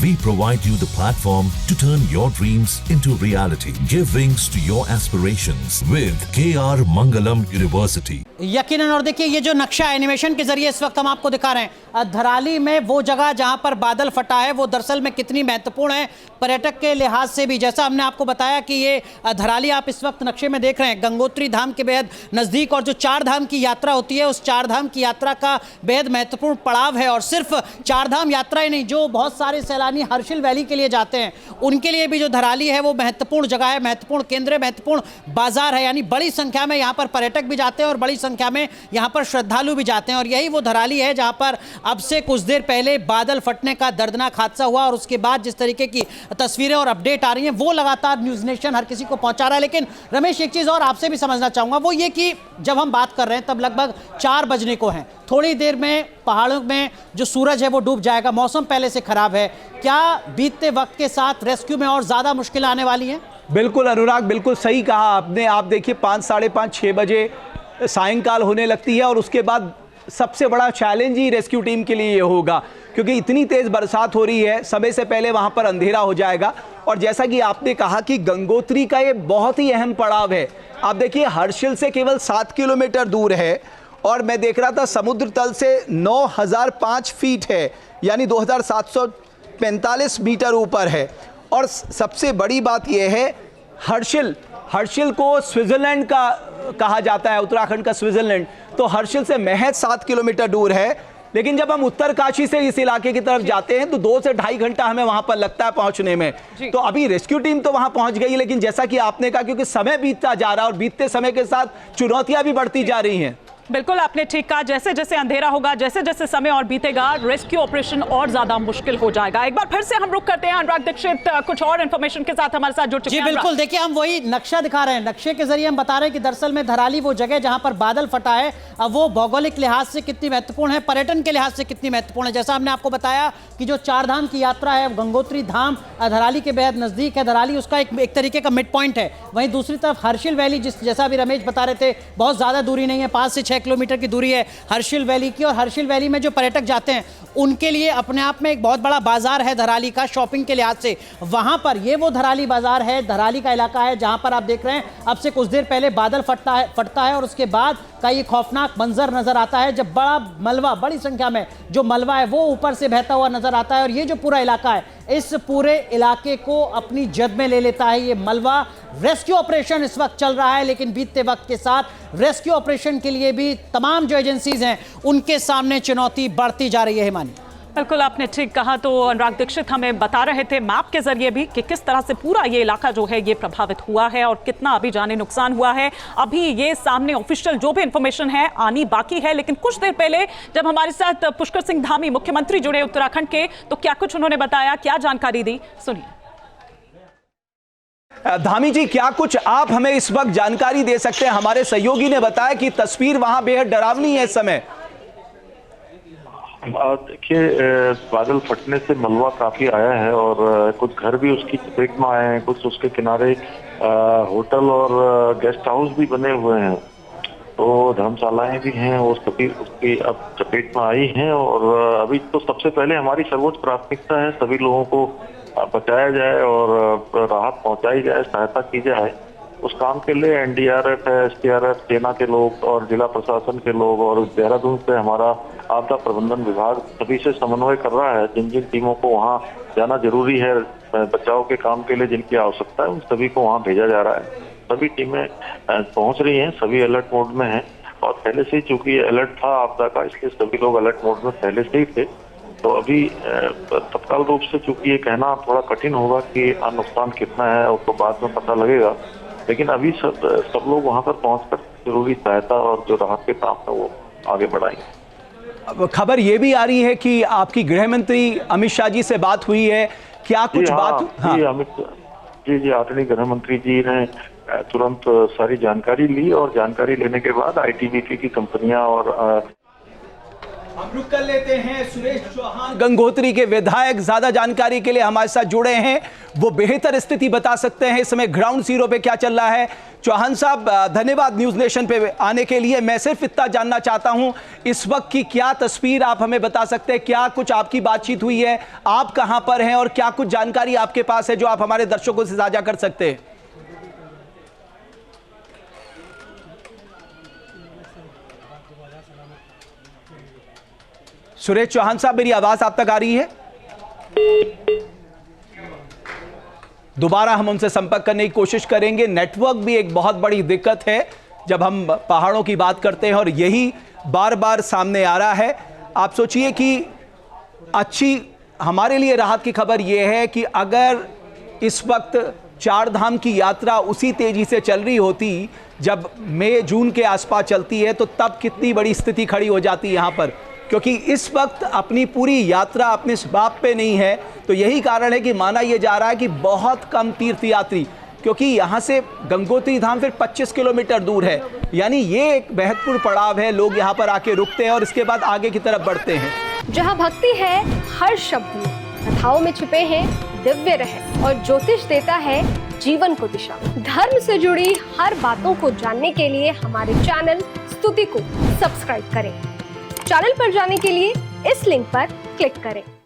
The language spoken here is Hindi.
We provide you the platform to turn your dreams into reality. Give wings to your aspirations with KR Mangalam University. यकीनन। और देखिए ये जो नक्शा एनिमेशन के जरिए इस वक्त हम आपको दिखा रहे हैं, धराली में वो जगह जहां पर बादल फटा है वो दरअसल में कितनी महत्वपूर्ण है पर्यटक के लिहाज से भी। जैसा हमने आपको बताया कि ये धराली आप इस वक्त नक्शे में देख रहे हैं, गंगोत्री धाम के बेहद नज़दीक, और जो चार धाम की यात्रा होती है उस चार धाम की यात्रा का बेहद महत्वपूर्ण पड़ाव है। और सिर्फ चार धाम यात्रा ही नहीं, जो बहुत सारे सैलानी हर्षिल वैली के लिए जाते हैं उनके लिए भी जो धराली है वो महत्वपूर्ण जगह है, महत्वपूर्ण केंद्र है, महत्वपूर्ण बाजार है। यानी बड़ी संख्या में यहाँ पर पर्यटक भी जाते हैं और बड़ी संख्या में यहाँ पर श्रद्धालु भी जाते हैं। और यही वो धराली है जहाँ पर अब से कुछ देर पहले बादल फटने का दर्दनाक हादसा हुआ, और उसके बाद जिस तरीके की तस्वीरें और अपडेट आ रही हैं वो लगातार न्यूज़ नेशन हर किसी को पहुंचा रहा है। लेकिन रमेश, एक चीज़ और आपसे भी समझना चाहूँगा, वो ये कि जब हम बात कर रहे हैं तब लगभग 4 बजने को हैं, थोड़ी देर में पहाड़ों में जो सूरज है वो डूब जाएगा, मौसम पहले से खराब है, क्या बीतते वक्त के साथ रेस्क्यू में और ज़्यादा मुश्किल आने वाली है? बिल्कुल अनुराग, बिल्कुल सही कहा आपने। आप देखिए 5, साढ़े 5, 6 बजे सायंकाल होने लगती है और उसके बाद सबसे बड़ा चैलेंज ही रेस्क्यू टीम के लिए ये होगा, क्योंकि इतनी तेज़ बरसात हो रही है, समय से पहले वहाँ पर अंधेरा हो जाएगा। और जैसा कि आपने कहा कि गंगोत्री का ये बहुत ही अहम पड़ाव है। आप देखिए हर्षिल से केवल 7 किलोमीटर दूर है, और मैं देख रहा था समुद्र तल से 9005 फीट है, यानी 2745 मीटर ऊपर है। और सबसे बड़ी बात यह है, हर्षिल को स्विट्जरलैंड का कहा जाता है, उत्तराखंड का स्विट्जरलैंड, तो हर्षिल से महज 7 किलोमीटर दूर है। लेकिन जब हम उत्तरकाशी से इस इलाके की तरफ जाते हैं तो 2 से ढाई घंटा हमें वहां पर लगता है पहुंचने में। तो अभी रेस्क्यू टीम तो वहां पहुंच गई, लेकिन जैसा कि आपने कहा, क्योंकि समय बीतता जा रहा है और बीतते समय के साथ चुनौतियां भी बढ़ती जा रही हैं। बिल्कुल आपने ठीक कहा, जैसे जैसे अंधेरा होगा, जैसे जैसे समय और बीतेगा, रेस्क्यू ऑपरेशन और ज्यादा मुश्किल हो जाएगा। एक बार फिर से हम रुक करते हैं अनुराग दीक्षित कुछ और इन्फॉर्मेशन के साथ हमारे साथ जुड़ चुके हैं। जी बिल्कुल, देखिए हम वही नक्शा दिखा रहे हैं, नक्शे के जरिए हम बता रहे हैं कि दरअसल में धराली वो जगह जहां पर बादल फटा है, अब वो भौगोलिक लिहाज से कितनी महत्वपूर्ण है, पर्यटन के लिहाज से कितनी महत्वपूर्ण है। जैसा हमने आपको बताया कि जो 4 धाम की यात्रा है, गंगोत्री धाम धराली के बेहद नजदीक है, धराली उसका एक तरीके का मिड पॉइंट है। वहीं दूसरी तरफ हर्षिल वैली, जैसा अभी रमेश बता रहे थे, बहुत ज्यादा दूरी नहीं है, 5 से 6 किलोमीटर की दूरी है हर्षिल वैली की। और हर्षिल वैली में जो पर्यटक जाते हैं उनके लिए अपने आप में एक बहुत बड़ा बाजार है धराली का, शॉपिंग के लिहाज से। वहां पर ये वो धराली बाजार है, धराली का इलाका है जहां पर आप देख रहे हैं अब से कुछ देर पहले बादल फटता है और उसके बाद का ये खौफनाक मंजर नजर आता है, जब बड़ा मलबा, बड़ी संख्या में जो मलबा है वो ऊपर से बहता हुआ नजर आता है। और ये जो पूरा इलाका है, इस पूरे इलाके को अपनी जद में ले लेता है ये मलबा। रेस्क्यू ऑपरेशन इस वक्त चल रहा है, लेकिन बीतते वक्त के साथ रेस्क्यू ऑपरेशन के लिए भी तमाम जो एजेंसीज हैं उनके सामने चुनौती बढ़ती जा रही है। हिमानी, बिल्कुल आपने ठीक कहा। तो अनुराग दीक्षित हमें बता रहे थे मैप के जरिए भी कि किस तरह से पूरा ये इलाका जो है ये प्रभावित हुआ है और कितना अभी जाने नुकसान हुआ है। अभी ये सामने ऑफिशियल जो भी इंफॉर्मेशन है आनी बाकी है, लेकिन कुछ देर पहले जब हमारे साथ पुष्कर सिंह धामी मुख्यमंत्री जुड़े उत्तराखंड के, तो क्या कुछ उन्होंने बताया, क्या जानकारी दी, सुनिए। धामी जी, क्या कुछ आप हमें इस वक्त जानकारी दे सकते हैं? हमारे सहयोगी ने बताया कि तस्वीर वहां बेहद डरावनी है इस समय। देखिए बादल फटने से मलबा काफी आया है और कुछ घर भी उसकी चपेट में आए हैं, कुछ उसके किनारे होटल और गेस्ट हाउस भी बने हुए हैं, तो धर्मशालाएं भी हैं, वो सभी उसकी अब चपेट में आई हैं। और अभी तो सबसे पहले हमारी सर्वोच्च प्राथमिकता है सभी लोगों को बचाया जाए और राहत पहुंचाई जाए, सहायता की जाए। उस काम के लिए एनडीआरएफ है, एसडीआरएफ, सेना के लोग और जिला प्रशासन के लोग और देहरादून से हमारा आपदा प्रबंधन विभाग सभी से समन्वय कर रहा है। जिन जिन टीमों को वहां जाना जरूरी है बचाव के काम के लिए, जिनकी आवश्यकता है, उन सभी को वहां भेजा जा रहा है। सभी टीमें पहुंच रही हैं, सभी अलर्ट मोड में हैं और पहले से ही चूंकि अलर्ट था आपदा का, इसलिए सभी लोग अलर्ट मोड में पहले से ही थे। तो अभी तत्काल रूप से चूंकि ये कहना थोड़ा कठिन होगा कि नुकसान कितना है, उसको बाद में पता लगेगा, लेकिन अभी सब लोग वहां पर पहुंचकर जरूरी सहायता और जो राहत के काम है वो आगे बढ़ाएंगे। खबर ये भी आ रही है कि आपकी गृह मंत्री अमित शाह जी से बात हुई है, क्या कुछ बात? हाँ। जी आदरणीय गृह मंत्री जी ने तुरंत सारी जानकारी ली और जानकारी लेने के बाद आईटीबीपी की कंपनियां और हम रुक कर लेते हैं सुरेश चौहान गंगोत्री के विधायक ज्यादा जानकारी के लिए हमारे साथ जुड़े हैं। वो बेहतर स्थिति बता सकते हैं इस समय ग्राउंड जीरो पे क्या चल रहा है। चौहान साहब धन्यवाद न्यूज नेशन पे आने के लिए। मैं सिर्फ इतना जानना चाहता हूं इस वक्त की क्या तस्वीर आप हमें बता सकते हैं, क्या कुछ आपकी बातचीत हुई है, आप कहां पर हैं और क्या कुछ जानकारी आपके पास है जो आप हमारे दर्शकों से साझा कर सकते हैं। सुरेश चौहान साहब मेरी आवाज आप तक आ रही है? दोबारा हम उनसे संपर्क करने की कोशिश करेंगे। नेटवर्क भी एक बहुत बड़ी दिक्कत है जब हम पहाड़ों की बात करते हैं और यही बार बार सामने आ रहा है। आप सोचिए कि अच्छी हमारे लिए राहत की खबर यह है कि अगर इस वक्त चार धाम की यात्रा उसी तेजी से चल रही होती जब मई जून के आसपास चलती है तो तब कितनी बड़ी स्थिति खड़ी हो जाती है यहां पर, क्योंकि इस वक्त अपनी पूरी यात्रा अपने बाप पे नहीं है। तो यही कारण है कि माना यह जा रहा है कि बहुत कम तीर्थयात्री, क्योंकि यहाँ से गंगोत्री धाम फिर 25 किलोमीटर दूर है, यानी ये एक महत्वपूर्ण पड़ाव है। लोग यहाँ पर आके रुकते हैं और इसके बाद आगे की तरफ बढ़ते हैं। जहाँ भक्ति है हर शब्द में, कथाओं में छुपे हैं दिव्य रहस्य और ज्योतिष देता है जीवन को दिशा। धर्म से जुड़ी हर बातों को जानने के लिए हमारे चैनल स्तुति को सब्सक्राइब करें। चैनल पर जाने के लिए इस लिंक पर क्लिक करें।